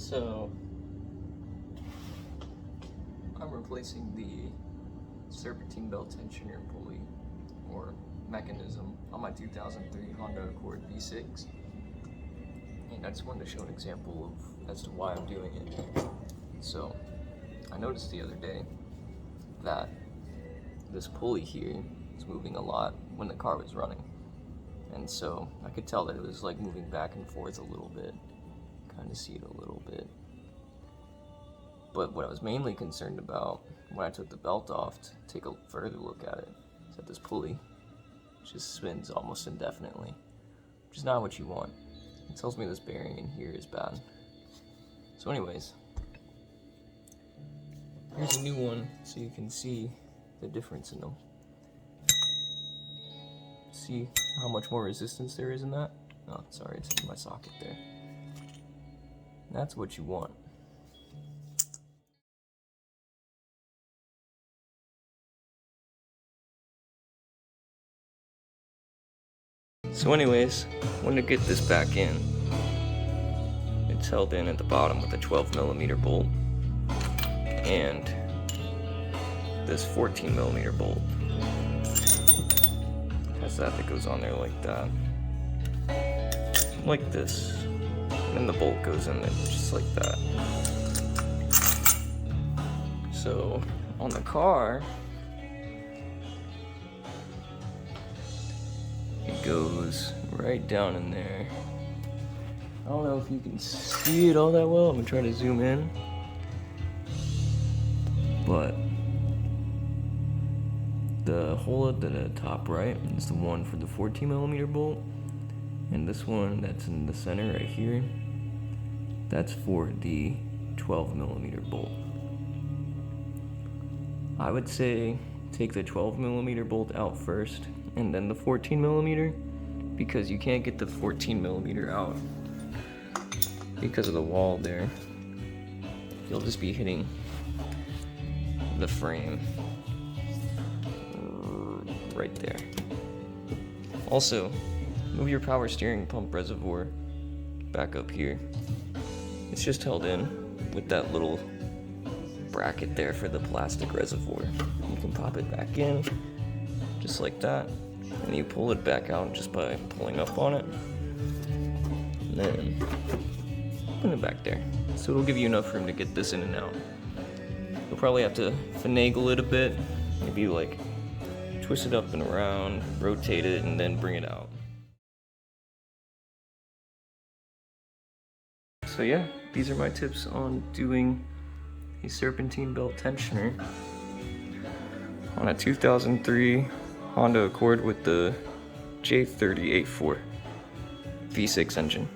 So I'm replacing the Serpentine belt tensioner pulley or mechanism on my 2003 Honda Accord V6, and I just wanted to show an example of as to why I'm doing it. So I noticed the other day that this pulley here is moving a lot when the car was running, and so I could tell that it was like moving back and forth a little bit. Kind of see it a little bit. But what I was mainly concerned about when I took the belt off to take a further look at it is that this pulley just spins almost indefinitely, which is not what you want. It tells me this bearing in here is bad. So anyways, here's a new one so you can see the difference in them. See how much more resistance there is in that? Oh, sorry, it's in my socket there. That's what you want. So anyways, when to get this back in, it's held in at the bottom with a 12mm bolt and this 14mm bolt. Has that goes on there like that. Like this. And the bolt goes in there just like that. So on the car, it goes right down in there. I don't know if you can see it all that well. I'm gonna try to zoom in. But the hole at the top right is the one for the 14mm bolt. And this one that's in the center right here, that's for the 12mm bolt. I would say take the 12mm bolt out first and then the 14mm, because you can't get the 14mm out because of the wall there. You'll just be hitting the frame right there. Also, move your power steering pump reservoir back up here. It's just held in with that little bracket there for the plastic reservoir. You can pop it back in just like that, and you pull it back out just by pulling up on it, and then put it back there. So it'll give you enough room to get this in and out. You'll probably have to finagle it a bit, maybe like twist it up and around, rotate it, and then bring it out. So yeah, these are my tips on doing a Serpentine belt tensioner on a 2003 Honda Accord with the J30A4 V6 engine.